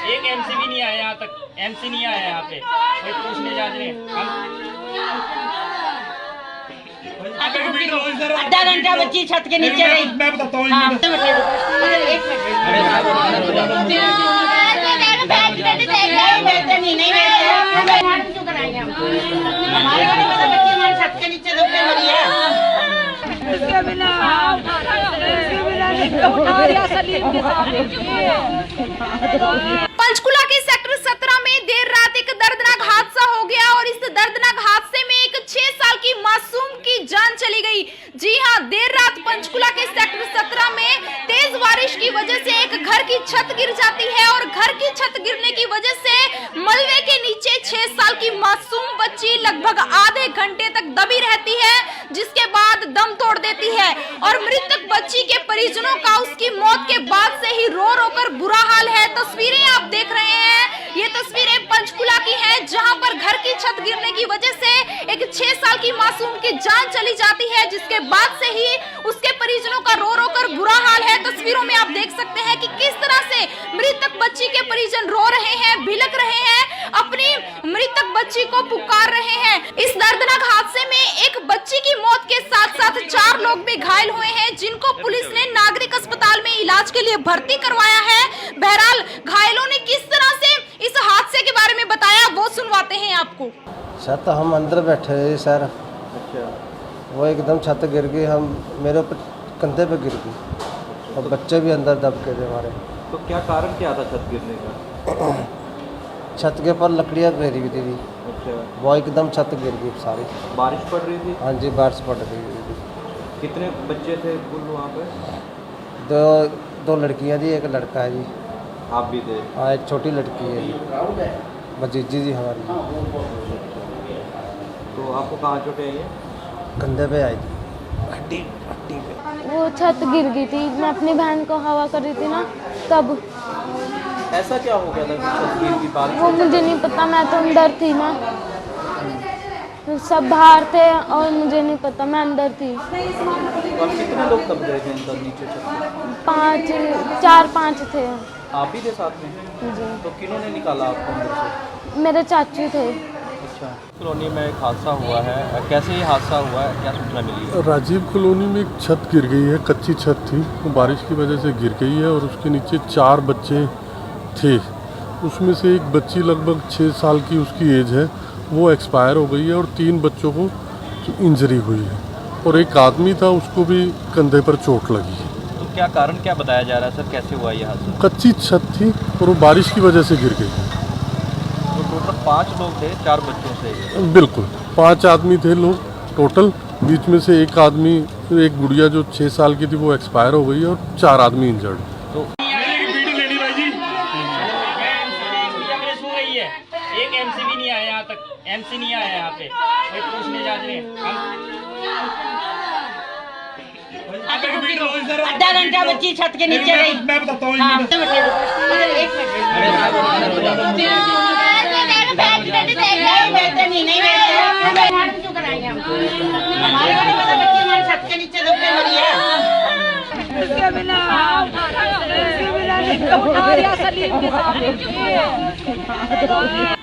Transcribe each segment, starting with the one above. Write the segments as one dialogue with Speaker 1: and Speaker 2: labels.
Speaker 1: एक एमसी भी नहीं आया यहाँ तक, एमसी नहीं आया यहाँ पे, कोई पूछने जाने
Speaker 2: आधा घंटा बच्ची छत के नीचे रही।
Speaker 3: मैं बताता हूँ
Speaker 2: छत के नीचे दबने वाली है।
Speaker 4: पंचकुला के सेक्टर 17 में देर रात एक दर्दनाक हादसा हो गया और इस दर्दनाक हादसे में एक 6 साल की मासूम की जान चली गई। जी हां, देर रात पंचकुला के सेक्टर 17 में तेज बारिश की वजह से एक घर की छत गिर जाती है और घर की छत गिरने की वजह से मलबे के नीचे 6 साल की मासूम बच्ची लगभग आधे घंटे तक दबी रहती है, जिसके बाद दम तोड़ देती है और मृतक बच्ची के परिजनों का उसकी मौत के बाद से ही रो रो कर बुरा हाल है। तस्वीरें आप देख रहे हैं, ये तस्वीरें पंचकुला की हैं, जहां पर घर की छत गिरने की वजह से एक 6 साल की मासूम की जान चली जाती है, जिसके बाद से ही उसके परिजनों का रो रो कर बुरा हाल है। तस्वीरों में आप देख सकते हैं कि किस तरह से मृतक बच्ची के परिजन रो रहे हैं, बिलख रहे हैं, अपनी मृतक बच्ची को पुकार रहे हैं। इस दर्दनाक हादसे में एक बच्ची की मौत के साथ साथ 4 लोग भी घायल हुए हैं, जिनको पुलिस ने नागरिक अस्पताल में इलाज के लिए भर्ती करवाया है। बहरहाल घायलों ने किस तरह से इस हादसे के बारे में बताया, वो सुनवाते हैं आपको।
Speaker 5: सर तो हम अंदर बैठे हैं सर।
Speaker 3: अच्छा।
Speaker 5: वो एकदम छत गिर गई, हम मेरे ऊपर कंधे पे गिर गई और बच्चे भी अंदर दब के थे हमारे।
Speaker 3: तो क्या कारण क्या था छत गिरने का?
Speaker 5: छत के ऊपर लकड़ियाँ गिरी हुई थी।
Speaker 3: अच्छा।
Speaker 5: वो एकदम छत गिर गई सारी।
Speaker 3: बारिश पड़ रही थी?
Speaker 5: हाँ जी, बारिश पड़ रही थी।
Speaker 3: कितने बच्चे थे कुल वहाँ पे?
Speaker 5: दो लड़कियाँ जी, एक लड़का है जी।
Speaker 3: आप भी थे?
Speaker 5: हाँ, एक छोटी लड़की है जी, भतीजी जी हमारी।
Speaker 3: तो आपको कहाँ चोटें आई है?
Speaker 5: कंधे पे आई थी, हड्डी पे।
Speaker 6: वो छत गिर गई थी, मैं अपनी बहन को हवा कर रही थी ना, तब।
Speaker 3: ऐसा क्या हो गया था कि छत गिर गई? बारिश
Speaker 6: वो मुझे नहीं पता, मैं तो अंदर थी ना, सब बाहर थे और मुझे नहीं पता, मैं अंदर थी।
Speaker 3: और कितने लोग दब गए थे अंदर नीचे छत में?
Speaker 6: 4-5 थे।
Speaker 3: आप ही थे साथ में?
Speaker 6: जी,
Speaker 3: तो किन्होंने निकाला आपको अंदर से?
Speaker 6: मेरे चाचू थे।
Speaker 3: अच्छा। कॉलोनी में एक हादसा हुआ है, कैसे ये हादसा हुआ है, क्या सूचना मिली है?
Speaker 7: राजीव कॉलोनी में एक छत गिर गई है, कच्ची छत थी, वो बारिश की वजह से गिर गई है और उसके नीचे 4 बच्चे थे। उसमें से एक बच्ची लगभग 6 साल की उसकी एज है, वो एक्सपायर हो गई है और 3 बच्चों को इंजरी हुई है और एक आदमी था, उसको भी कंधे पर चोट लगी है।
Speaker 3: तो क्या कारण क्या बताया जा रहा है सर, कैसे हुआ ये हादसा?
Speaker 7: कच्ची छत थी और वो बारिश की वजह से गिर गई।
Speaker 3: तो टोटल 5 लोग थे 4 बच्चों से?
Speaker 7: बिल्कुल, 5 आदमी थे लोग टोटल, बीच में से एक आदमी, एक गुड़िया जो 6 साल की थी वो एक्सपायर हो गई और 4 आदमी इंजर्ड।
Speaker 3: तो
Speaker 1: एक एमसी भी नहीं आया यहाँ तक, एमसी नहीं आया यहाँ पे, कोई पूछने जाने
Speaker 2: आधा घंटा बच्ची छत के नीचे रही।
Speaker 3: मैं बताता हूँ
Speaker 2: छत के नीचे दबने वाली है।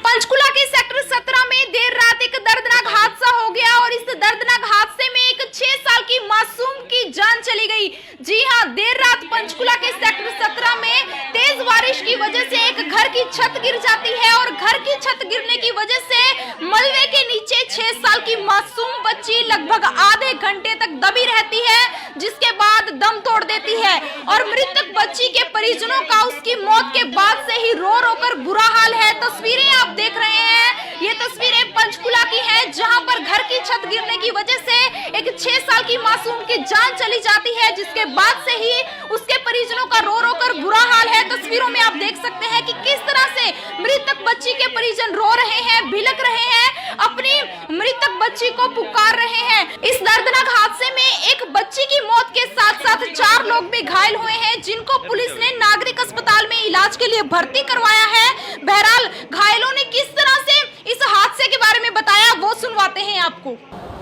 Speaker 4: पंचकुला के सेक्टर 17 में देर रात एक दर्दनाक हादसा हो गया और इस दर्दनाक हादसे में एक 6 साल की मासूम की जान चली गई। जी हां, देर रात पंचकुला के सेक्टर 17 में तेज बारिश की वजह से एक घर की छत गिर जाती है और घर की छत गिरने की वजह से मलबे के नीचे 6 साल की मासूम बच्ची लगभग आधे घंटे तक दबी रहती है, जिसके बाद दम तोड़ देती है और मृतक बच्ची के परिजनों का उसकी मौत के बाद से ही रो रो कर बुरा हाल है। तस्वीरें आप देख रहे हैं, ये तस्वीरें पंचकुला की हैं, जहां पर घर की छत गिरने की वजह से एक 6 साल की मासूम की जान चली जाती है, जिसके बाद से ही उसके परिजनों का रो रो कर बुरा हाल है। तस्वीरों में आप देख सकते हैं कि किस तरह से मृतक बच्ची के परिजन रो रहे हैं, बिलख रहे हैं, अपनी मृतक बच्ची को पुकार रहे हैं। इस दर्दनाक हादसे में एक बच्ची की मौत के साथ साथ 4 लोग भी घायल हुए हैं, जिनको पुलिस ने नागरिक अस्पताल में इलाज के लिए भर्ती करवाया है। बहरहाल घायलों ने किस तरह से इस हादसे के बारे में बताया, वो सुनवाते हैं आपको।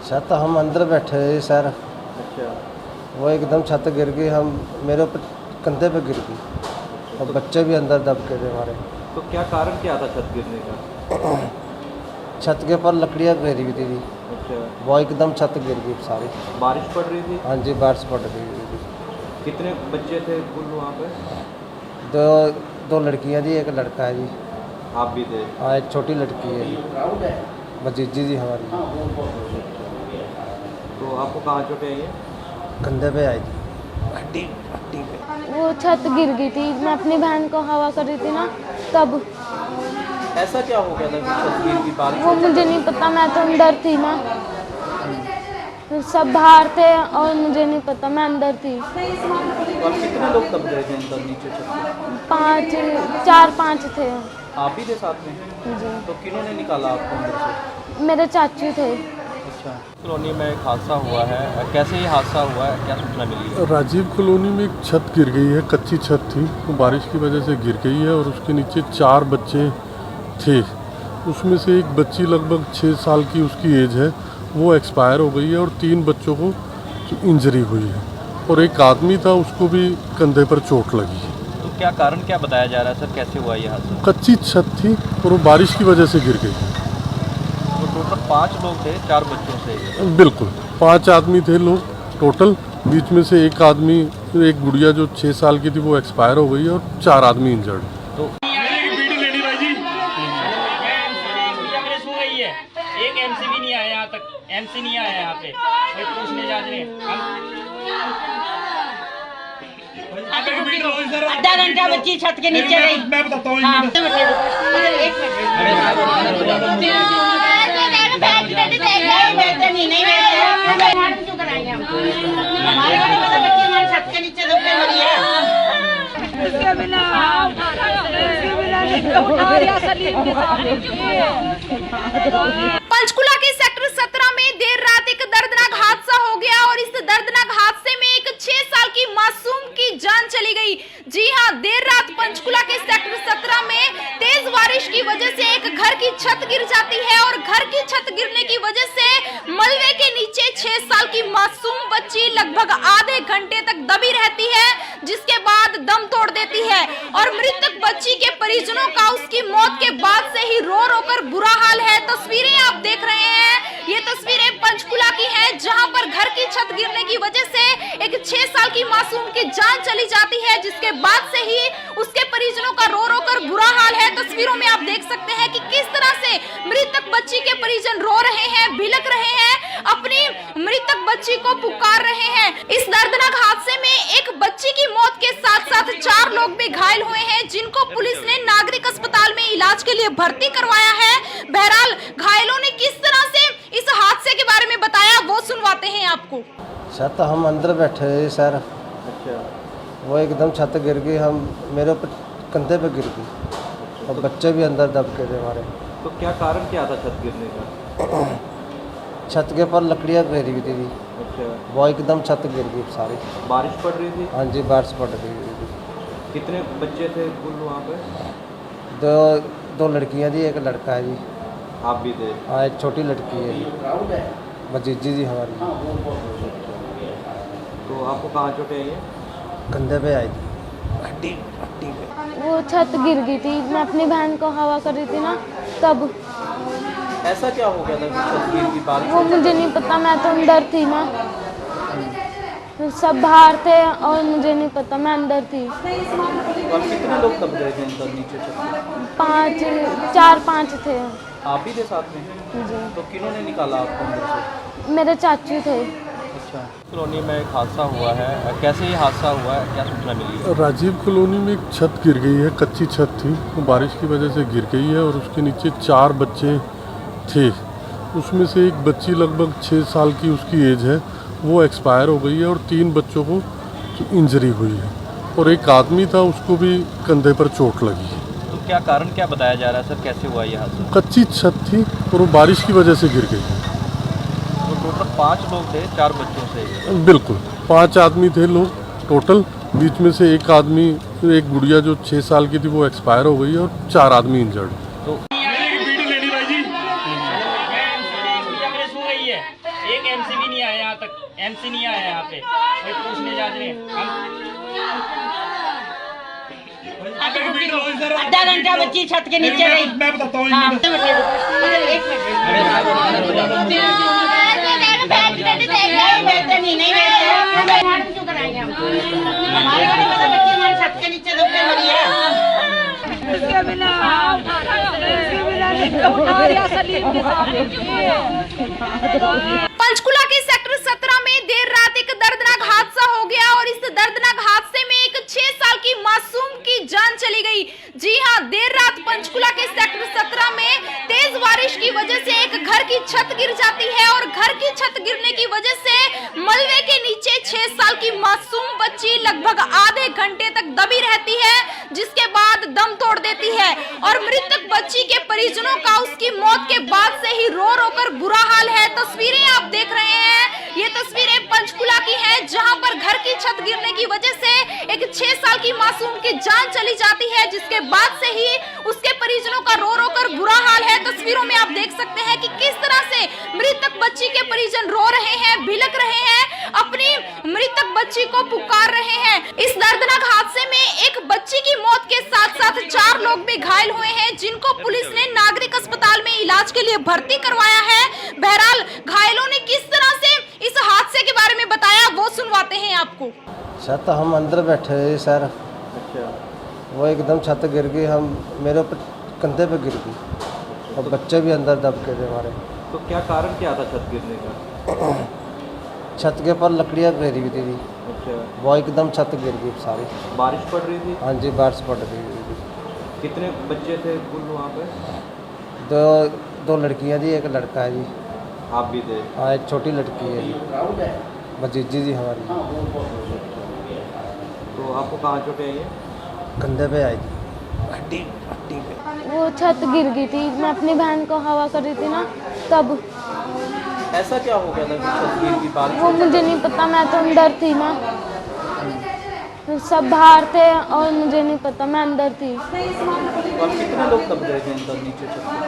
Speaker 5: सर तो हम अंदर बैठे हैं सर।
Speaker 3: अच्छा।
Speaker 5: वो एकदम छत गिर गई, हम मेरे ऊपर कंधे पे गिर गई और बच्चे भी अंदर दब के थे हमारे।
Speaker 3: तो तो क्या कारण क्या था छत गिरने का?
Speaker 5: छत के ऊपर लकड़ियाँ गिरी हुई थी।
Speaker 3: अच्छा,
Speaker 5: वो एकदम छत गिर गई सारी।
Speaker 3: बारिश पड़ रही थी?
Speaker 5: हाँ जी, बारिश पड़ रही थी।
Speaker 3: कितने बच्चे थे कुल वहाँ पे?
Speaker 5: दो लड़कियाँ जी, एक लड़का है जी।
Speaker 3: आप भी थे?
Speaker 5: हाँ, एक छोटी लड़की है जी, भतीजी जी हमारी।
Speaker 3: तो आपको कहाँ चोटें आई है?
Speaker 5: कंधे पे आई थी, हड्डी पे।
Speaker 6: वो छत गिर गई थी, मैं अपनी बहन को हवा कर रही थी ना, तब।
Speaker 3: ऐसा क्या हो गया था कि छत गिर गई? बारिश
Speaker 6: वो मुझे नहीं पता, मैं तो अंदर थी ना, सब बाहर थे और मुझे नहीं पता, मैं अंदर थी।
Speaker 3: और कितने लोग दब गए थे अंदर नीचे छत पे?
Speaker 6: 4-5 थे
Speaker 3: आप ही थे साथ में?
Speaker 6: जी।
Speaker 3: तो किन्होंने निकाला आपको अंदर से?
Speaker 6: मेरे चाचू थे।
Speaker 3: अच्छा, कॉलोनी में एक हादसा हुआ है, कैसे ये हादसा हुआ है, क्या सूचना मिली है?
Speaker 7: राजीव कॉलोनी में एक छत गिर गई है, कच्ची छत थी, वो बारिश की वजह से गिर गई है और उसके नीचे 4 बच्चे थे। उसमें से एक बच्ची लगभग 6 साल की उसकी एज है, वो एक्सपायर हो गई है और 3 बच्चों को इंजरी हुई है और एक आदमी था, उसको भी कंधे पर चोट लगी है।
Speaker 3: तो क्या कारण क्या बताया जा रहा है सर, कैसे हुआ ये हादसा?
Speaker 7: कच्ची छत थी और वो बारिश की वजह से गिर गई।
Speaker 3: तो टोटल 5 लोग थे 4 बच्चों से?
Speaker 7: बिल्कुल, 5 आदमी थे लोग टोटल। बीच में से एक आदमी, एक गुड़िया जो 6 साल की थी, वो एक्सपायर हो गई है और 4 आदमी इंजर्ड।
Speaker 3: तो
Speaker 1: एक एमसी भी नहीं आया यहाँ तक, एमसी नहीं आया यहाँ पे, कोई पूछने जाने
Speaker 2: आधा घंटा बच्ची छत के नीचे रही। मैं बताता हूँ हमारे बच्ची हमारे छत के नीचे दब के मरी है।
Speaker 4: पंचकुला के सेक्टर 17 में देर रात एक दर्दनाक हादसा हो गया और इस दर्दनाक हादसे में एक 6 साल की मासूम की जान चली गई। जी हां, देर रात पंचकुला के सेक्टर 17 में तेज बारिश की वजह से एक घर की छत गिर जाती है और घर की छत गिरने की वजह से मलबे के नीचे 6 साल की मासूम बच्ची लगभग आधे घंटे तक दबी रहती है, जिसके बाद दम तोड़ देती है और मृतक बच्ची के परिजनों का उसकी मौत के बाद से ही रो रो कर बुरा हाल है। तस्वीरें आप देख रहे हैं, ये तस्वीरें पंचकुला की हैं, जहां पर घर की छत गिरने की वजह से एक 6 साल की मासूम की जान चली जाती है, जिसके बाद से ही उसके परिजनों का रो रो कर बुरा हाल है। तस्वीरों में आप देख सकते हैं कि किस तरह से मृतक बच्ची के परिजन रो रहे हैं, बिलख रहे हैं, अपनी मृतक बच्ची को पुकार रहे हैं। इस दर्दनाक हादसे में एक बच्ची की मौत के साथ साथ 4 लोग भी घायल हुए हैं, जिनको पुलिस ने नागरिक अस्पताल में इलाज के लिए भर्ती करवाया है। बहरहाल घायलों ने किस तरह से इस हादसे के बारे में बताया, वो सुनवाते हैं आपको।
Speaker 5: छत हम अंदर बैठे थे सर,
Speaker 3: अच्छा,
Speaker 5: वो एकदम छत गिर गई, हम मेरे ऊपर कंधे पे गिर गई और बच्चे भी अंदर दब के थे हमारे।
Speaker 3: तो क्या कारण क्या था छत गिरने का?
Speaker 5: छत के ऊपर लकड़ियाँ गिरी हुई थी।
Speaker 3: अच्छा,
Speaker 5: वो एकदम छत गिर गई सारी।
Speaker 3: बारिश पड़ रही थी?
Speaker 5: हाँ जी, बारिश पड़ रही थी।
Speaker 3: कितने बच्चे थे कुल वहाँ पे?
Speaker 5: दो लड़कियाँ जी, एक लड़का है जी।
Speaker 3: आप भी थे?
Speaker 5: हाँ, एक छोटी लड़की है जी, भतीजी जी हमारी।
Speaker 3: तो आपको कहाँ चोटें आई है?
Speaker 5: कंधे पे आई थी, हड्डी पे।
Speaker 6: वो छत गिर गई थी, मैं अपनी बहन को हवा कर रही थी ना, तब।
Speaker 3: ऐसा क्या हो गया था कि छत गिर गई? बारिश
Speaker 6: वो मुझे नहीं पता, मैं तो अंदर थी ना, सब बाहर थे और मुझे नहीं पता, मैं अंदर थी।
Speaker 3: और कितने लोग दब गए थे अंदर नीचे छत पे?
Speaker 6: 4-5 थे
Speaker 3: आप ही थे साथ में?
Speaker 6: जी।
Speaker 3: तो किन्होंने निकाला आपको अंदर से?
Speaker 6: मेरे चाचू थे।
Speaker 3: अच्छा, कॉलोनी में एक हादसा हुआ है, कैसे ये हादसा हुआ है, क्या सूचना मिली है?
Speaker 7: राजीव कॉलोनी में एक छत गिर गई है, कच्ची छत थी, वो बारिश की वजह से गिर गई है और उसके नीचे 4 बच्चे थे। उसमें से एक बच्ची लगभग 6 साल की उसकी एज है, वो एक्सपायर हो गई है और 3 बच्चों को इंजरी हुई है और एक आदमी था, उसको भी कंधे पर चोट लगी है।
Speaker 3: तो क्या कारण क्या बताया जा रहा है सर, कैसे हुआ ये हादसा?
Speaker 7: कच्ची छत थी और वो बारिश की वजह से गिर गई।
Speaker 3: तो टोटल 5 लोग थे 4 बच्चों से?
Speaker 7: बिल्कुल, 5 आदमी थे लोग टोटल। बीच में से एक आदमी, एक गुड़िया जो 6 साल की थी, वो एक्सपायर हो गई है और 4 आदमी इंजर्ड।
Speaker 3: तो
Speaker 1: एक एमसी भी नहीं आया यहाँ तक, एमसी नहीं आया यहाँ पे, कोई पूछने जाने
Speaker 2: आधा घंटा बच्ची छत के नीचे रही। मैं बताता हूँ। हाँ, तो एक मिनट नहीं क्यों कराएंगे हम? हमारे को नहीं पता बच्ची हमारी छत के नीचे दब के मरी है।
Speaker 4: पंचकुला के सेक्टर 17 में देर रात एक दर्दनाक हादसा हो गया और इस दर्दनाक हादसे में एक 6 साल की मासूम की जान चली गई। जी हां, देर रात पंचकुला के सेक्टर 17 में तेज बारिश की वजह से एक घर की छत गिर जाती है और घर की छत गिरने की वजह से मलबे के नीचे 6 साल की मासूम बच्ची लगभग आधे घंटे तक दबी रहती है, जिसके बाद दम तोड़ देती है और मृतक बच्ची के परिजनों का उसकी मौत के बाद से ही रो रो कर बुरा हाल है। तस्वीरें आप देख रहे हैं, ये तस्वीरें पंचकुला की हैं, जहां पर घर की छत गिरने की वजह से एक 6 साल की मासूम की जान चली जाती है, जिसके बाद से ही उसके परिजनों का रो रो कर बुरा हाल है। तस्वीरों में आप देख सकते हैं कि किस तरह से मृतक बच्ची के परिजन रो रहे हैं, बिलख रहे हैं, अपनी मृतक बच्ची को पुकार रहे हैं। इस दर्दनाक हादसे में एक बच्ची की मौत के साथ साथ 4 लोग भी घायल हुए हैं, जिनको पुलिस ने नागरिक अस्पताल में इलाज के लिए भर्ती करवाया है। बहरहाल घायलों ने किस तरह से इस हादसे के बारे में बताया, वो सुनवाते हैं आपको।
Speaker 5: छत हम अंदर बैठे थे सर, वो एकदम छत गिर गई, हम मेरे ऊपर कंधे पे गिर गई और बच्चे भी अंदर दब के थे हमारे।
Speaker 3: तो क्या कारण क्या था छत गिरने का?
Speaker 5: छत के ऊपर लकड़ियाँ घेरी हुई थी।
Speaker 3: अच्छा,
Speaker 5: वो एकदम छत गिर गई सारी।
Speaker 3: बारिश पड़ रही थी?
Speaker 5: हाँ जी, बारिश पड़ रही थी।
Speaker 3: कितने बच्चे थे कुल वहाँ पे?
Speaker 5: दो लड़कियाँ जी, एक लड़का है जी।
Speaker 3: आप भी थे?
Speaker 5: हाँ, एक छोटी लड़की है जी, भतीजी जी हमारी।
Speaker 3: तो आपको कहाँ चोटें आई हैं?
Speaker 5: कंधे पे आई थी, हड्डी पे।
Speaker 6: वो छत गिर गई थी, मैं अपनी बहन को हवा कर रही थी ना, तब।
Speaker 3: ऐसा क्या हो गया था कि छत गिर गई? बारिश
Speaker 6: वो मुझे नहीं पता, मैं तो अंदर थी ना, सब बाहर थे और मुझे नहीं पता, मैं अंदर थी।
Speaker 3: तो आप कितने लोग दब गए थे अंदर नीचे छत में?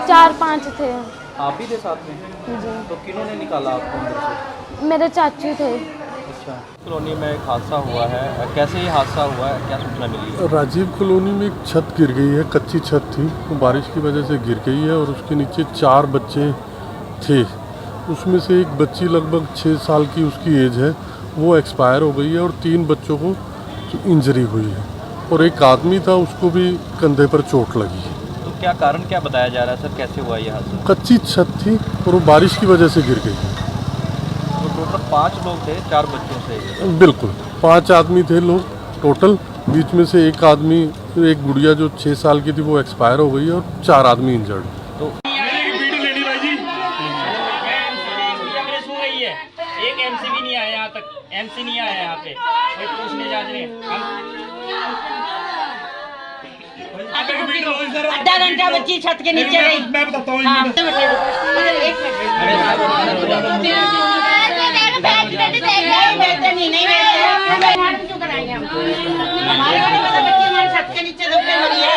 Speaker 6: 4-5 थे।
Speaker 3: आप भी थे साथ में?
Speaker 6: जी,
Speaker 3: तो किन्होंने निकाला आपको अंदर से?
Speaker 6: मेरे चाचू थे।
Speaker 3: अच्छा, कॉलोनी में एक हादसा हुआ है, कैसे ये हादसा हुआ है, क्या सूचना मिली है?
Speaker 7: राजीव कॉलोनी में एक छत गिर गई है, कच्ची छत थी, वो बारिश की वजह से गिर गई है और उसके नीचे 4 बच्चे थे। उसमें से एक बच्ची लगभग 6 साल की उसकी एज है, वो एक्सपायर हो गई है और 3 बच्चों को इंजरी हुई है और एक आदमी था, उसको भी कंधे पर चोट लगी है।
Speaker 3: तो क्या कारण क्या बताया जा रहा है सर, कैसे हुआ ये हादसा?
Speaker 7: कच्ची छत थी और वो बारिश की वजह से गिर गई।
Speaker 3: तो टोटल 5 लोग थे 4 बच्चों से?
Speaker 7: बिल्कुल, 5 आदमी थे लोग टोटल, बीच में से एक आदमी, एक गुड़िया जो 6 साल की थी वो एक्सपायर हो गई है और 4 आदमी इंजर्ड।
Speaker 3: तो
Speaker 1: एक एमसी भी नहीं आया यहाँ तक, एमसी नहीं आया यहाँ पे, कोई पूछने जाने।
Speaker 2: आधा घंटा बच्ची छत के नीचे रही। मैं बताता हूँ। हाँ, तो एक मिनट क्यों कराएंगे हम? हमारे को नहीं पता बच्ची हमारी छत के नीचे दब के मरी है।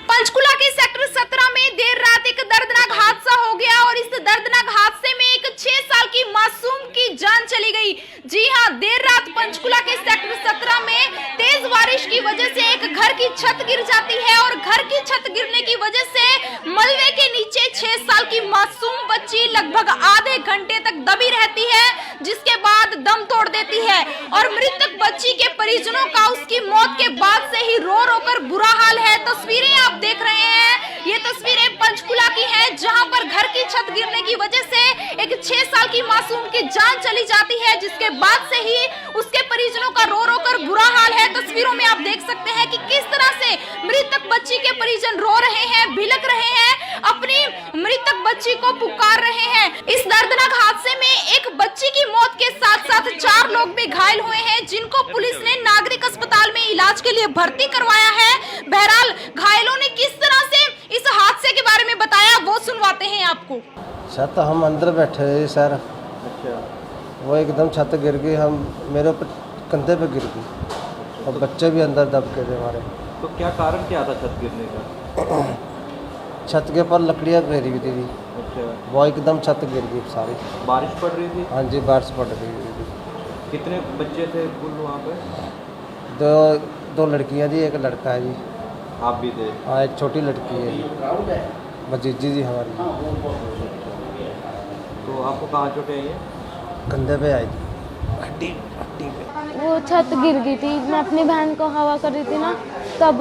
Speaker 4: पंचकुला के सेक्टर 17 में देर रात एक दर्दनाक हादसा हो गया और इस दर्दनाक हादसे में एक 6 साल की मासूम की जान चली गई। जी हां, देर रात पंचकुला के सेक्टर 17 में तेज बारिश की वजह से एक घर की छत गिर जाती है और घर की छत गिरने की वजह से मलबे के नीचे 6 साल की मासूम बच्ची लगभग आधे घंटे तक दबी रहती है, जिसके बाद दम तोड़ देती है और मृतक बच्ची के परिजनों का उसकी मौत के बाद से ही रो रो कर बुरा हाल है। तस्वीरें आप देख रहे हैं, ये तस्वीरें पंचकुला की हैं, जहां पर घर की छत गिरने की वजह से एक 6 साल की मासूम की जान चली जाती है, जिसके बाद से ही उसके परिजनों का रो रो कर बुरा हाल है। तस्वीरों में आप देख सकते हैं कि किस तरह से मृतक बच्ची के परिजन रो रहे हैं, बिलख रहे हैं, अपनी मृतक बच्ची को पुकार रहे हैं। इस दर्दनाक हादसे में एक बच्ची की मौत के साथ साथ 4 लोग भी घायल हुए हैं, जिनको पुलिस ने नागरिक अस्पताल में इलाज के लिए भर्ती करवाया है। बहरहाल घायलों ने किस तरह से इस हादसे के बारे में बताया, वो सुनवाते हैं आपको।
Speaker 5: छत हम अंदर बैठे थे सर।
Speaker 3: अच्छा,
Speaker 5: वो एकदम छत गिर गई, हम मेरे ऊपर कंधे पे गिर गई और बच्चे भी अंदर दब के थे हमारे।
Speaker 3: तो क्या कारण क्या था छत गिरने का?
Speaker 5: छत के ऊपर लकड़ियाँ घेरी हुई थी।
Speaker 3: अच्छा,
Speaker 5: वो एकदम छत गिर गई सारी।
Speaker 3: बारिश पड़ रही थी?
Speaker 5: हाँ जी, बारिश पड़ रही थी।
Speaker 3: कितने बच्चे थे कुल वहाँ पे?
Speaker 5: दो लड़कियाँ जी, एक लड़का है जी।
Speaker 3: आप भी थे?
Speaker 5: हाँ, एक छोटी लड़की है भतीजी जी हमारी।
Speaker 3: तो आपको कहाँ चोटें आई हैं?
Speaker 5: कंधे पे आई थी, हड्डी पे।
Speaker 6: वो छत गिर गई थी, मैं अपनी बहन को हवा कर रही थी ना, तब।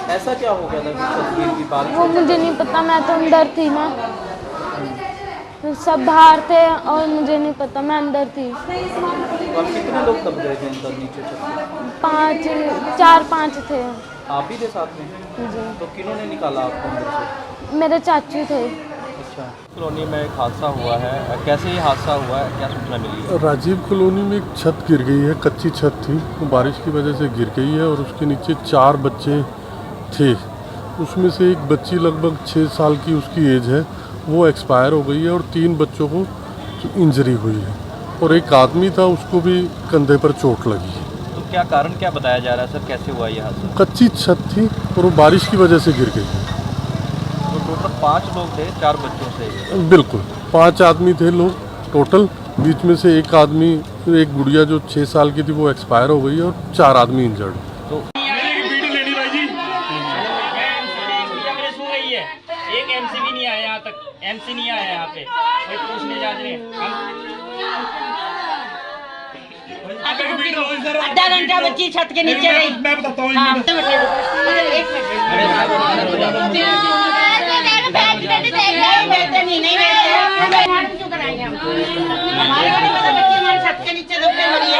Speaker 3: ऐसा क्या हो गया था कि छत गिर गई बारिश?
Speaker 6: वो मुझे नहीं पता, मैं तो अंदर थी ना, सब बाहर थे और मुझे नहीं पता, मैं अंदर थी।
Speaker 3: तो आप कितने लोग दब गए थे अंदर नीचे छत में?
Speaker 6: 4-5 थे
Speaker 3: आप भी थे साथ में?
Speaker 6: जी।
Speaker 3: तो किन्होंने निकाला आपको अंदर से?
Speaker 6: मेरे चाचू थे।
Speaker 3: अच्छा, कॉलोनी में एक हादसा हुआ है, कैसे ये हादसा हुआ है, क्या सूचना मिली है?
Speaker 7: राजीव कॉलोनी में एक छत गिर गई है, कच्ची छत थी, वो बारिश की वजह से गिर गई है और उसके नीचे 4 बच्चे थे। उसमें से एक बच्ची लगभग 6 साल की उसकी एज है, वो एक्सपायर हो गई है और 3 बच्चों को इंजरी हुई है और एक आदमी था, उसको भी कंधे पर चोट लगी है।
Speaker 3: तो क्या कारण क्या बताया जा रहा है सर, कैसे हुआ ये हादसा?
Speaker 7: कच्ची छत थी और वो बारिश की वजह से गिर गई है।
Speaker 3: तो टोटल 5 लोग थे 4 बच्चों से?
Speaker 7: बिल्कुल, 5 आदमी थे लोग टोटल। बीच में से एक आदमी, एक गुड़िया जो 6 साल की थी, वो एक्सपायर हो गई है और 4 आदमी इंजर्ड।
Speaker 3: तो
Speaker 1: एक एमसी भी नहीं आया यहाँ तक, एमसी नहीं आया यहाँ पे, कोई पूछने जांचने।
Speaker 2: आधा घंटा बच्ची छत के नीचे रही। मैं बताता हूँ। हमारे को नहीं पता बच्ची हमारी छत के नीचे दब के मरी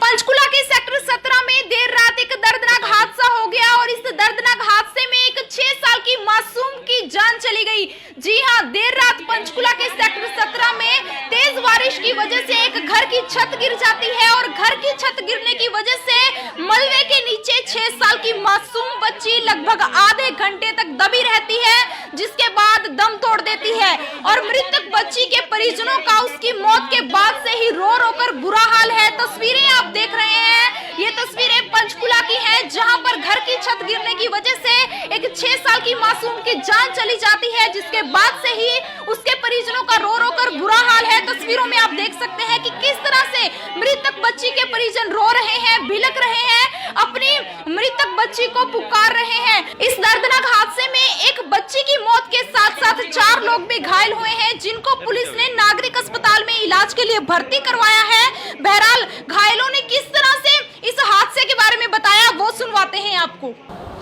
Speaker 4: पंचकुला के सेक्टर 17 में देर रात एक दर्दनाक हादसा हो गया और इस दर्दनाक हादसे में एक 6 साल की मासूम की जान चली गई। जी हां, देर रात पंचकुला के सेक्टर 17 में तेज बारिश की वजह से एक घर की छत गिर जाती है और घर की छत गिरने की वजह से मलबे के नीचे 6 साल की मासूम बच्ची लगभग आधे घंटे तक दबी रहती है, जिसके बाद दम तोड़ देती है और मृतक बच्ची के परिजनों का उसकी मौत के बाद से ही रो रो कर बुरा हाल है। तस्वीरें आप देख रहे हैं, ये तस्वीरें पंचकुला की हैं, जहां पर घर की छत गिरने की वजह से एक 6 साल की मासूम की जान चली जाती है, जिसके बाद से ही उसके परिजनों का रो रो कर बुरा हाल है। तस्वीरों में आप देख सकते हैं कि किस तरह से मृतक बच्ची के परिजन रो रहे हैं, बिलख रहे हैं, अपनी मृतक बच्ची को पुकार रहे हैं। इस दर्दनाक हादसे में एक बच्ची की मौत के साथ साथ 4 लोग भी घायल हुए हैं, जिनको पुलिस ने नागरिक अस्पताल में इलाज के लिए भर्ती करवाया है। बहरहाल घायलों ने किस तरह से इस हादसे के बारे में बताया, वो सुनवाते हैं आपको।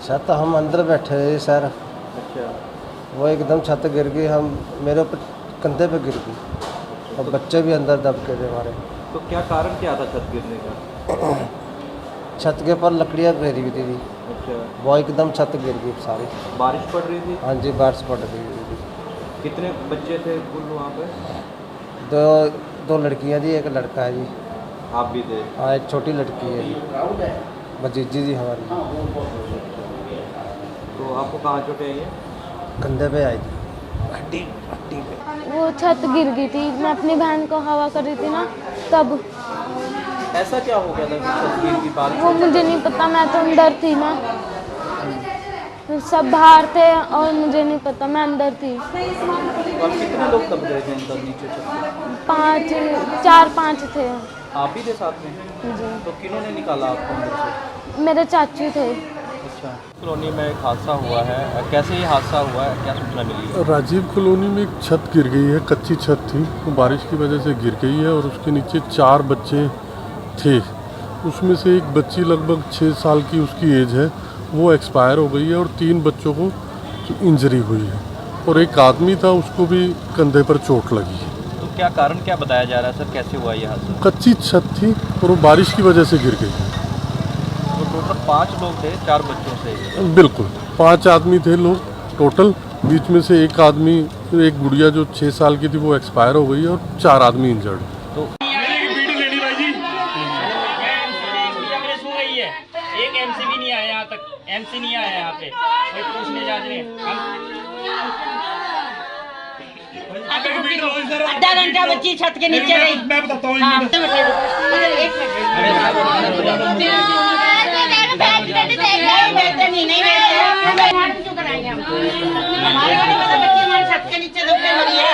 Speaker 5: छत हम अंदर बैठे थे सर।
Speaker 3: अच्छा,
Speaker 5: वो एकदम छत गिर गई, हम मेरे ऊपर कंधे पे गिर गई और बच्चे भी अंदर दब के थे हमारे।
Speaker 3: तो क्या कारण क्या था छत गिरने का?
Speaker 5: छत के ऊपर लकड़ियाँ गिरी हुई थी।
Speaker 3: अच्छा,
Speaker 5: वो एकदम छत गिर गई सारी।
Speaker 3: बारिश पड़ रही थी?
Speaker 5: हाँ जी, बारिश पड़ रही थी।
Speaker 3: कितने बच्चे थे कुल वहाँ पे?
Speaker 5: दो लड़कियाँ जी, एक लड़का है जी।
Speaker 3: आप भी थे?
Speaker 5: हाँ, एक छोटी लड़की है भतीजी जी हमारी।
Speaker 3: तो आपको कहाँ चोटें आई हैं?
Speaker 5: कंधे पे आई थी, हड्डी पे।
Speaker 6: वो छत गिर गई थी, मैं अपनी बहन को हवा कर रही थी ना, तब।
Speaker 3: ऐसा क्या हो गया था कि छत गिर गई बारिश?
Speaker 6: वो मुझे नहीं पता, मैं तो अंदर थी ना, सब बाहर थे और मुझे नहीं पता, मैं अंदर थी।
Speaker 3: तो आप कितने लोग दब गए थे अंदर नीचे छत में?
Speaker 6: 4-5 थे
Speaker 3: आप भी थे साथ में?
Speaker 6: जी।
Speaker 3: तो किन्होंने निकाला आपको अंदर से?
Speaker 6: मेरे चाचू थे।
Speaker 3: अच्छा, कॉलोनी में एक हादसा हुआ है, कैसे ये हादसा हुआ है, क्या सूचना मिली है?
Speaker 7: राजीव कॉलोनी में एक छत गिर गई है, कच्ची छत थी, वो बारिश की वजह से गिर गई है और उसके नीचे 4 बच्चे थे। उसमें से एक बच्ची लगभग 6 साल की उसकी एज है, वो एक्सपायर हो गई है और 3 बच्चों को इंजरी हुई है और एक आदमी था, उसको भी कंधे पर चोट लगी है।
Speaker 3: तो क्या कारण क्या बताया जा रहा है सर, कैसे हुआ ये हादसा?
Speaker 7: कच्ची छत थी और वो बारिश की वजह से गिर गई है।
Speaker 3: तो टोटल 5 लोग थे 4 बच्चों से?
Speaker 7: बिल्कुल, 5 आदमी थे लोग टोटल। बीच में से एक आदमी, एक गुड़िया जो 6 साल की थी, वो एक्सपायर हो गई है और 4 आदमी इंजर्ड।
Speaker 3: तो
Speaker 1: एक एमसी भी नहीं आया यहाँ तक, एमसी नहीं आया यहाँ पे, कोई पूछने जांचने।
Speaker 2: आधा घंटा बच्ची छत के नीचे रही। मैं बताता हूँ। हमारे को नहीं पता बच्ची हमारे छत के नीचे दब के मरी है।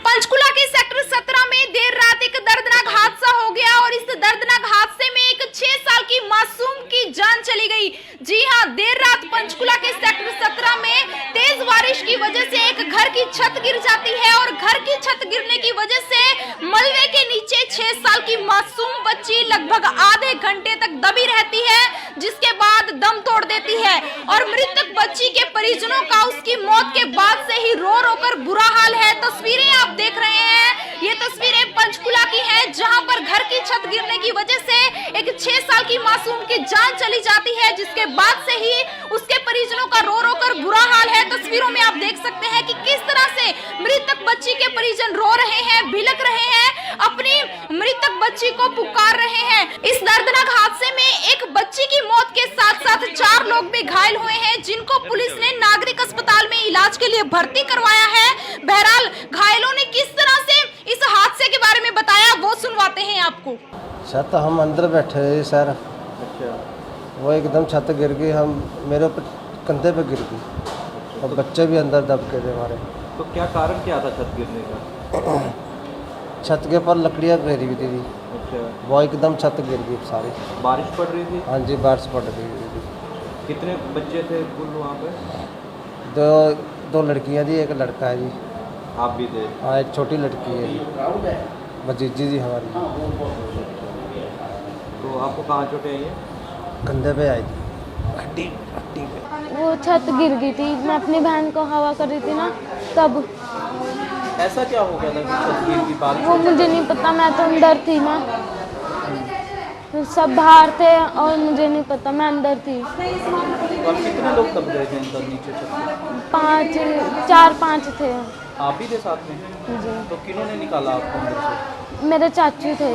Speaker 4: पंचकुला के सेक्टर 17 में देर रात एक दर्दनाक हादसा हो गया और इस दर्दनाक हादसे में एक 6 साल की मासूम की जान चली गई। जी हां, देर रात पंचकुला के सेक्टर 17 में तेज बारिश की वजह से एक घर की छत गिर जाती है और घर की छत गिरने की वजह से मलबे के नीचे 6 साल की मासूम बच्ची लगभग आधे घंटे तक दबी रहती है, जिसके बाद दम तोड़ देती है और मृतक बच्ची के परिजनों का उसकी मौत के बाद से ही रो रो कर बुरा हाल है। तस्वीरें आप देख रहे हैं, ये तस्वीरें पंचकुला की हैं, जहां पर घर की छत गिरने की वजह से एक 6 साल की मासूम की जान चली जाती है, जिसके बाद से ही उसके परिजनों का रो रो कर बुरा हाल है। तस्वीरों में आप देख सकते हैं कि किस तरह से मृतक बच्ची के परिजन रो रहे हैं, बिलख रहे हैं, अपनी मृतक बच्ची को पुकार रहे हैं। इस दर्दनाक हादसे में एक बच्ची की मौत के साथ साथ 4 लोग भी घायल हुए हैं, जिनको पुलिस ने नागरिक अस्पताल में इलाज के लिए भर्ती करवाया है। बहरहाल घायलों ने किस तरह से इस हादसे के बारे में बताया, वो सुनवाते हैं आपको।
Speaker 5: छत हम अंदर बैठे थे सर, वो एकदम छत गिर गई, हम मेरे ऊपर कंधे पे गिर गई और बच्चे भी अंदर दब के थे हमारे।
Speaker 3: तो क्या कारण क्या था छत गिरने का?
Speaker 5: छत के ऊपर लकड़ियाँ गिरी हुई थी,
Speaker 3: अच्छा,
Speaker 5: वो एकदम छत गिर गई सारी।
Speaker 3: बारिश पड़ रही थी?
Speaker 5: हाँ जी, बारिश पड़ रही थी।
Speaker 3: कितने बच्चे थे कुल वहाँ पे?
Speaker 5: दो लड़कियाँ जी, एक लड़का है जी।
Speaker 3: आप भी थे?
Speaker 5: हाँ, एक छोटी लड़की है जी, भतीजी जी हमारी।
Speaker 3: तो आपको कहाँ चोटें आई हैं?
Speaker 5: कंधे पे आई थी, हड्डी पे।
Speaker 6: वो छत गिर गई थी, मैं अपनी बहन को हवा कर रही थी ना, तब।
Speaker 3: ऐसा क्या हो गया था कि छत गिर गई? बारिश
Speaker 6: वो मुझे नहीं पता, मैं तो अंदर थी ना, सब बाहर थे और मुझे नहीं पता, मैं अंदर थी।
Speaker 3: और कितने लोग दब गए थे अंदर नीचे छत में?
Speaker 6: 4-5 थे।
Speaker 3: आप भी थे साथ में?
Speaker 6: जी,
Speaker 3: तो किन्होंने निकाला आपको अंदर से?
Speaker 6: मेरे चाचू थे।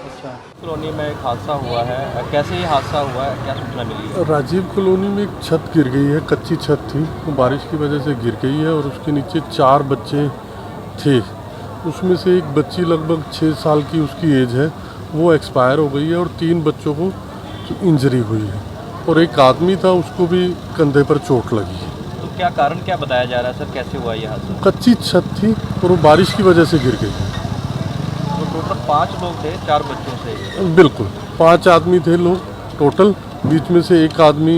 Speaker 3: अच्छा, कॉलोनी में एक हादसा हुआ है, कैसे ये हादसा हुआ है, क्या सूचना मिली है?
Speaker 7: राजीव कॉलोनी में एक छत गिर गई है, कच्ची छत थी, वो बारिश की वजह से गिर गई है और उसके नीचे 4 बच्चे थे। उसमें से एक बच्ची लगभग 6 साल की उसकी एज है, वो एक्सपायर हो गई है और 3 बच्चों को इंजरी हुई है और एक आदमी था, उसको भी कंधे पर चोट लगी है।
Speaker 3: तो क्या कारण क्या बताया जा रहा है सर, कैसे हुआ ये हादसा?
Speaker 7: कच्ची छत थी और वो बारिश की वजह से गिर गई।
Speaker 3: तो टोटल 5 लोग थे 4 बच्चों से?
Speaker 7: बिल्कुल, 5 आदमी थे लोग टोटल, बीच में से एक आदमी,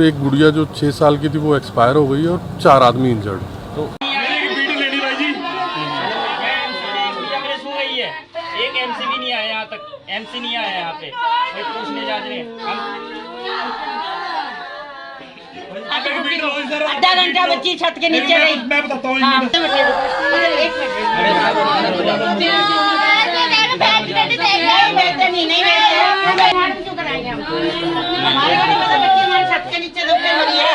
Speaker 7: एक गुड़िया जो 6 साल की थी वो एक्सपायर हो गई और 4 आदमी इंजर्ड।
Speaker 3: तो
Speaker 1: एक एमसी भी नहीं आया यहाँ तक, एमसी नहीं आया यहाँ पे, कोई पूछने जाने
Speaker 2: आधा घंटा बच्ची छत के नीचे रही। मैं बताता हूँ, क्यों कराएंगे हम? हमारे को नहीं पता बच्ची हमारे छत के नीचे दब के मरी है।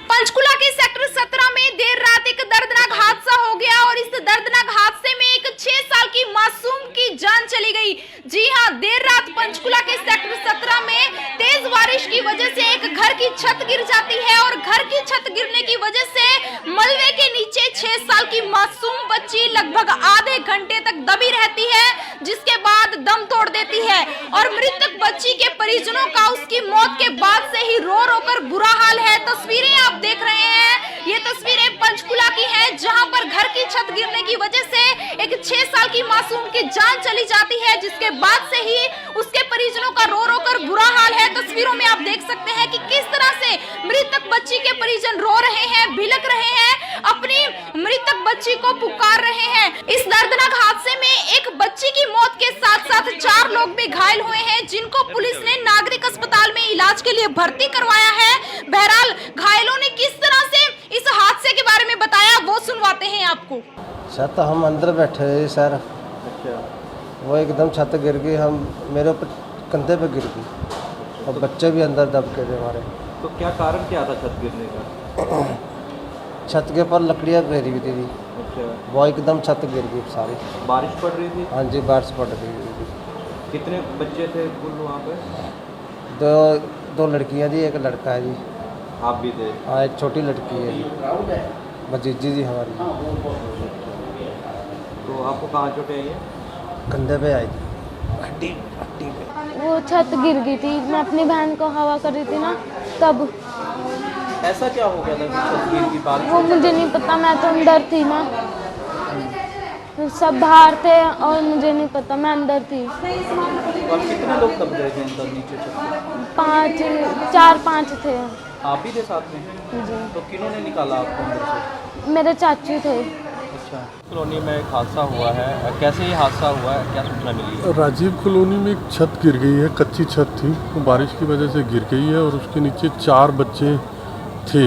Speaker 4: पंचकुला के सेक्टर 17 में देर रात एक दर्दनाक हादसा हो गया और इस दर्दनाक हादसे में एक 6 साल की मासूम की जान चली गई। जी हां, देर रात पंचकुला के सेक्टर 17 में तेज बारिश की वजह से एक घर की छत गिर जाती है और घर की छत गिरने की वजह से मलबे के नीचे 6 साल की मासूम बच्ची लगभग आधे घंटे तक दबी रहती है, जिसके बाद दम तोड़ देती है और मृतक बच्ची के परिजनों का उसकी मौत के बाद से ही रो रो कर बुरा हाल है। तस्वीरें आप देख रहे हैं, ये तस्वीरें पंचकुला की हैं, जहां पर घर की छत गिरने की वजह से एक 6 साल की मासूम की जान चली जाती है, जिसके बाद से ही उसके परिजनों का रो रो कर बुरा हाल है। तस्वीरों में आप देख सकते हैं कि किस तरह से मृतक बच्ची के परिजन रो रहे हैं, बिलख रहे हैं, अपनी मृतक बच्ची को पुकार रहे हैं। इस दर्दनाक हादसे में एक बच्ची की मौत के साथ साथ 4 लोग भी घायल हुए हैं, जिनको पुलिस ने नागरिक अस्पताल में इलाज के लिए भर्ती करवाया है। बहरहाल घायलों ने किस तरह से इस हादसे के बारे में बताया, वो सुनवाते हैं आपको।
Speaker 5: छत हम अंदर बैठे थे सर,
Speaker 3: अच्छा,
Speaker 5: वो एकदम छत गिर गई, हम मेरे ऊपर कंधे पे गिर गई और बच्चे भी अंदर दब के थे हमारे।
Speaker 3: तो क्या कारण क्या था छत गिरने का?
Speaker 5: छत के ऊपर लकड़ियाँ गिरी हुई थी,
Speaker 3: अच्छा,
Speaker 5: वो एकदम छत गिर गई सारी।
Speaker 3: बारिश पड़ रही थी?
Speaker 5: हाँ जी, बारिश पड़ रही थी।
Speaker 3: कितने बच्चे थे कुल वहाँ पे?
Speaker 5: दो लड़कियाँ जी, एक लड़का है जी।
Speaker 3: आप भी थे?
Speaker 5: हाँ, एक छोटी लड़की है जी। भतीजी जी हमारी।
Speaker 3: तो आपको कहाँ चोटें आई है?
Speaker 5: कंधे पे आई थी।
Speaker 6: वो छत गिर गई थी, मैं अपनी बहन को हवा कर रही थी ना, तब।
Speaker 3: ऐसा क्या हो गया था कि छत गिर गई? बारिश
Speaker 6: वो मुझे नहीं पता, मैं तो अंदर थी ना, सब बाहर थे और मुझे नहीं पता, मैं अंदर थी।
Speaker 3: और कितने लोग दब गए थे अंदर नीचे छत पे?
Speaker 6: 4-5 थे।
Speaker 3: आप ही थे साथ में?
Speaker 6: जी,
Speaker 3: तो किन्होंने निकाला आपको अंदर से?
Speaker 6: मेरे चाचू थे।
Speaker 3: अच्छा। कॉलोनी में एक हादसा हुआ है, कैसे ये हादसा हुआ है, क्या सूचना मिली है?
Speaker 7: राजीव कॉलोनी में एक छत गिर गई है, कच्ची छत थी, वो बारिश की वजह से गिर गई है और उसके नीचे 4 बच्चे थे।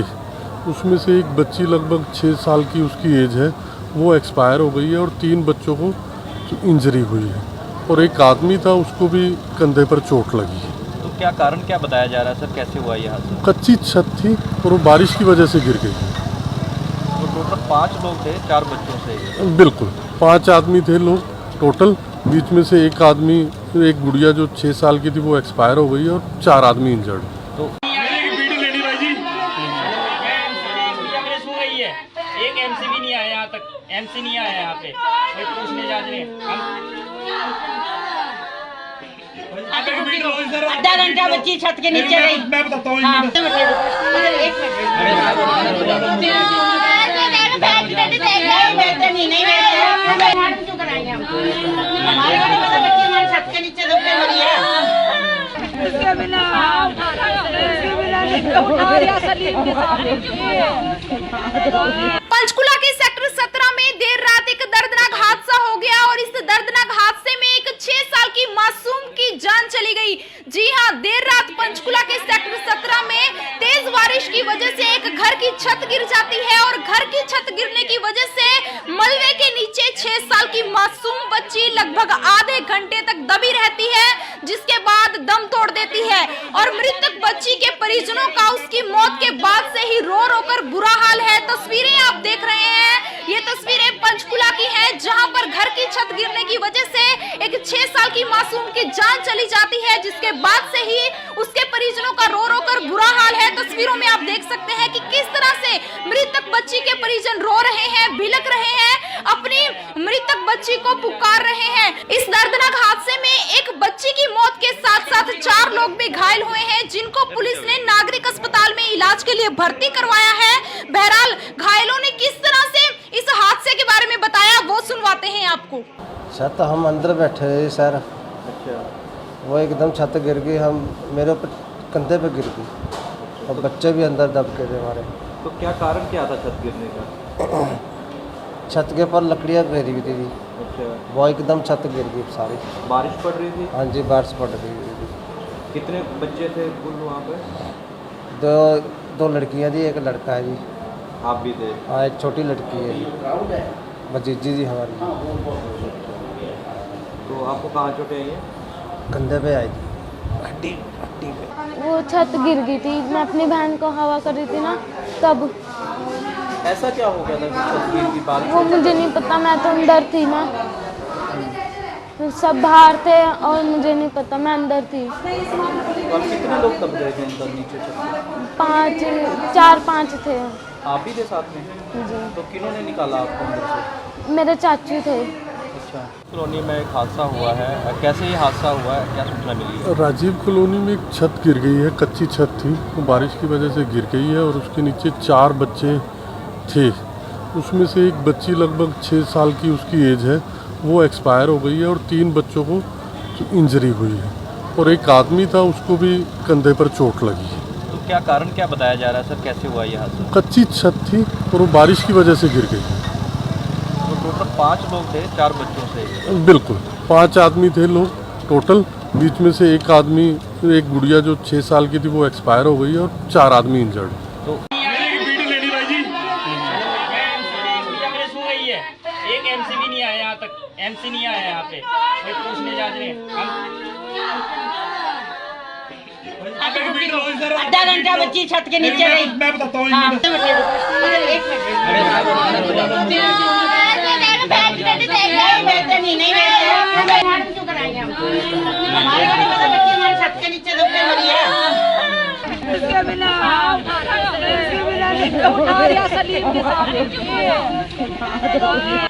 Speaker 7: उसमें से एक बच्ची लगभग 6 साल की उसकी एज है, वो एक्सपायर हो गई है और 3 बच्चों को इंजरी हुई है और एक आदमी था, उसको भी कंधे पर चोट लगी है।
Speaker 3: तो क्या कारण क्या बताया जा रहा है सर, कैसे हुआ ये हादसा?
Speaker 7: कच्ची छत थी और वो बारिश की वजह से गिर गई।
Speaker 3: तो टोटल 5 लोग थे, 4 बच्चों से?
Speaker 7: बिल्कुल 5 आदमी थे लोग टोटल, बीच में से एक आदमी, एक गुड़िया जो 6 साल की थी वो एक्सपायर हो गई और 4 आदमी इंजर्ड।
Speaker 3: तो
Speaker 1: एक एमसी भी नहीं आया यहाँ तक, एमसी नहीं आया यहाँ पे, कोई पूछने जाने हम
Speaker 2: आधा घंटा बच्ची छत के नीचे रही। मैं बताता हूँ। हमारे को नहीं पता, बच्ची हमारी छत के नीचे दब के मरी है।
Speaker 4: पंचकुला के सेक्टर 17 में देर रात एक दर्दनाक हादसा हो गया और इस दर्दनाक हादसे में एक 6 साल की मासूम की जान चली गई। जी हां, देर रात पंचकुला के सेक्टर 17 में तेज बारिश की वजह से एक घर की छत गिर जाती है और घर की छत गिरने की वजह से मलबे के नीचे 6 साल की मासूम बच्ची लगभग आधे घंटे तक दबी रहती है, जिसके बाद दम तोड़ देती है और मृतक बच्ची के परिजनों का उसकी मौत के बाद से ही रो रो कर बुरा हाल है। तस्वीरें आप देख रहे हैं, ये तस्वीरें पंचकुला की हैं, जहां पर घर की छत गिरने की वजह से एक 6 साल की मासूम की जान चली जाती है, जिसके बाद से ही उसके परिजनों का रो रो कर बुरा हाल है। तस्वीरों में आप देख सकते हैं कि किस तरह से मृतक बच्ची के परिजन रो रहे हैं, बिलख रहे हैं, अपनी मृतक बच्ची को पुकार रहे हैं। इस दर्दनाक हादसे में एक बच्ची की मौत के साथ साथ 4 लोग भी घायल हुए हैं, जिनको पुलिस ने नागरिक अस्पताल में इलाज के लिए भर्ती करवाया है। बहरहाल घायलों ने किस तरह से इस हादसे के बारे में बताया, वो सुनवाते हैं आपको।
Speaker 5: छत हम अंदर बैठे थे सर।
Speaker 3: अच्छा।
Speaker 5: वो एकदम छत गिर गई, हम मेरे ऊपर कंधे पे गिर गई और बच्चे भी अंदर दब के थे हमारे।
Speaker 3: तो क्या कारण क्या था छत गिरने का?
Speaker 5: छत के ऊपर लकड़ियाँ गिरी हुई थी।
Speaker 3: अच्छा।
Speaker 5: वो एकदम छत गिर गई सारी।
Speaker 3: बारिश पड़ रही थी?
Speaker 5: हाँ जी, बारिश पड़ रही थी।
Speaker 3: कितने बच्चे थे कुल वहाँ पे?
Speaker 5: दो लड़कियाँ जी, एक लड़का है जी।
Speaker 3: आप भी थे?
Speaker 5: हाँ, एक छोटी लड़की है जी, भतीजी जी हमारी।
Speaker 3: तो आपको कहाँ चोटें आई है?
Speaker 5: कंधे पे आई थी।
Speaker 6: वो छत गिर गई थी, मैं अपनी बहन को हवा कर रही थी ना, तब।
Speaker 3: ऐसा क्या हो गया था कि छत गिर गई? बारिश
Speaker 6: वो मुझे नहीं पता, मैं तो अंदर थी ना, सब बाहर थे और मुझे नहीं पता, मैं अंदर थी।
Speaker 3: और कितने लोग दब गए थे अंदर नीचे छत पे?
Speaker 6: 4-5 थे।
Speaker 3: आप ही थे साथ में?
Speaker 6: जी,
Speaker 3: तो किन्होंने निकाला आपको अंदर से?
Speaker 6: मेरे चाचू थे।
Speaker 3: अच्छा। कॉलोनी में एक हादसा हुआ है, कैसे ये हादसा हुआ है, क्या सूचना मिली है?
Speaker 7: राजीव कॉलोनी में एक छत गिर गई है, कच्ची छत थी, वो बारिश की वजह से गिर गई है और उसके नीचे 4 बच्चे थे। उसमें से एक बच्ची लगभग 6 साल की उसकी एज है, वो एक्सपायर हो गई है और 3 बच्चों को इंजरी हुई है और एक आदमी था, उसको भी कंधे पर चोट लगी है।
Speaker 3: तो क्या कारण क्या बताया जा रहा है सर, कैसे हुआ ये हादसा?
Speaker 7: कच्ची छत थी और वो बारिश की वजह से गिर गई।
Speaker 3: तो टोटल 5 लोग थे, 4 बच्चों से?
Speaker 7: बिल्कुल 5 आदमी थे लोग टोटल, बीच में से एक आदमी, एक गुड़िया जो 6 साल की थी वो एक्सपायर हो गई और 4 आदमी इंजर्ड।
Speaker 1: तो एक एमसी भी नहीं आया यहाँ तक, एमसी नहीं आया यहाँ पे, कोई पूछने जाने हम
Speaker 2: आधा घंटा बच्ची छत के नीचे रही। मैं बताता हूँ। हमारे को नहीं पता, बच्ची हमारी छत के नीचे दब के मरी है।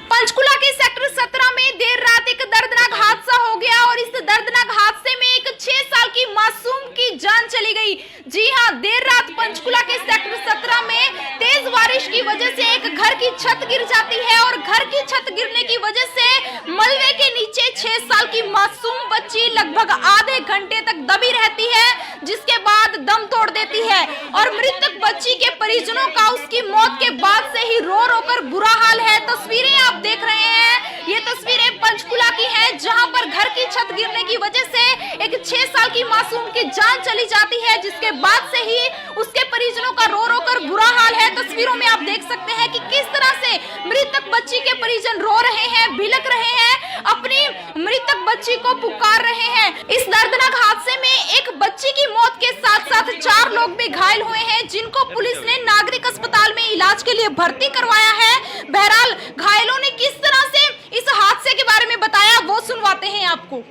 Speaker 4: पंचकुला के सेक्टर 17 में देर रात एक दर्दनाक हादसा हो गया और इस दर्दनाक हादसे में एक 6 साल की मासूम की जान चली गई। जी हां, देर रात पंचकुला के सेक्टर 17 में तेज बारिश की वजह से एक घर की छत गिर जाती है और घर की छत गिरने की वजह से मलबे के नीचे 6 साल की मासूम बच्ची लगभग आधे घंटे तक दबी रहती है, जिसके बाद दम तोड़ देती है और मृतक बच्ची के परिजनों का उसकी मौत के बाद से ही रो रो कर बुरा हाल है। तस्वीरें आप देख रहे हैं, ये तस्वीरें पंचकुला की हैं, जहां पर घर की छत गिरने की वजह से एक 6 साल की मासूम की जान चली जाती है, जिसके बाद से ही उसके परिजनों का रो रो कर बुरा हाल है। तस्वीरों में आप देख सकते हैं कि किस तरह से मृतक बच्ची के परिजन रो रहे हैं, बिलख रहे हैं, अपनी मृतक बच्ची को पुकार रहे हैं। इस दर्दनाक हादसे में एक बच्ची की मौत के साथ साथ 4 लोग भी घायल हुए हैं, जिनको पुलिस ने नागरिक अस्पताल में इलाज के लिए भर्ती करवाया है। बहरहाल घायलों ने किस तरह से इस हादसे के बारे में बताया, वो सुनवाते हैं आपको।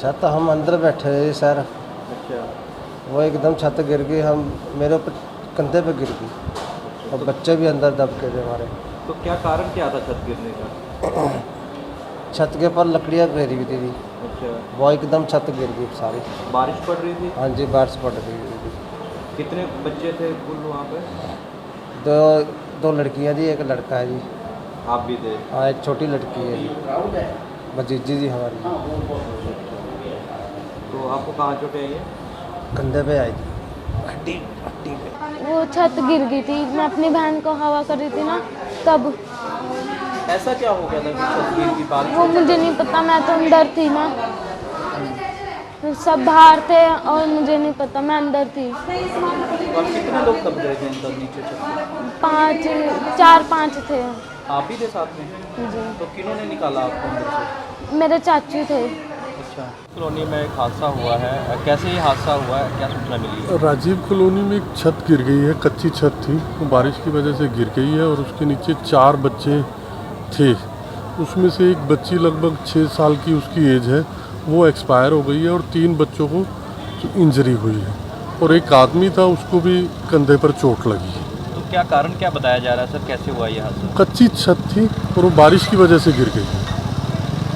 Speaker 5: सर तो हम अंदर बैठे थे सर,
Speaker 3: अच्छा।
Speaker 5: वो एकदम छत गिर गई, हम मेरे ऊपर कंधे पे गिर गई और बच्चे भी अंदर दब के थे हमारे।
Speaker 3: तो क्या कारण क्या था छत गिरने का?
Speaker 5: छत के ऊपर लकड़ियाँ गिरी हुई थी,
Speaker 3: अच्छा।
Speaker 5: वो एकदम छत गिर गई सारी।
Speaker 3: बारिश पड़ रही थी?
Speaker 5: हाँ जी, बारिश पड़ रही थी।
Speaker 3: कितने बच्चे थे कुल वहाँ पे?
Speaker 5: दो लड़कियाँ जी, एक लड़का है जी।
Speaker 3: आप भी थे?
Speaker 5: हाँ, एक छोटी लड़की है जी, भतीजी जी हमारी।
Speaker 3: तो आपको कहाँ चोटें आई है?
Speaker 5: कंधे पे आई थी, हड्डी पे।
Speaker 6: वो छत गिर गई थी, मैं अपनी बहन को हवा कर रही थी ना, तब।
Speaker 3: ऐसा क्या हो गया था कि छत गिर की बात?
Speaker 6: वो मुझे नहीं पता, मैं तो अंदर थी ना, सब बाहर थे और मुझे नहीं पता, मैं अंदर थी।
Speaker 3: और कितने लोग दब गए थे अंदर नीचे छत में?
Speaker 6: 4-5 थे।
Speaker 3: आप ही थे साथ में?
Speaker 6: जी,
Speaker 3: तो किन्होंने निकाला आपको अंदर से?
Speaker 6: मेरे चाचू थे।
Speaker 3: अच्छा। कॉलोनी में एक हादसा हुआ है, कैसे ये हादसा हुआ है, क्या सूचना मिली है?
Speaker 7: राजीव कॉलोनी में एक छत गिर गई है, कच्ची छत थी, वो बारिश की वजह से गिर गई है और उसके नीचे 4 बच्चे थे। उसमें से एक बच्ची लगभग 6 साल की उसकी एज है, वो एक्सपायर हो गई है और 3 बच्चों को इंजरी हुई है और एक आदमी था, उसको भी कंधे पर चोट लगी है।
Speaker 3: तो क्या कारण क्या बताया जा रहा है सर, कैसे हुआ ये हादसा?
Speaker 7: कच्ची छत थी और वो बारिश की वजह से गिर गई।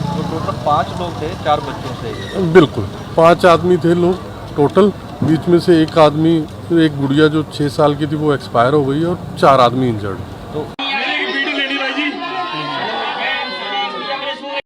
Speaker 3: तो टोटल 5 लोग थे 4 बच्चों से?
Speaker 7: बिल्कुल, 5 आदमी थे लोग टोटल, बीच में से एक आदमी, एक गुड़िया जो 6 साल की थी वो एक्सपायर हो गई है और 4 आदमी इंजर्ड।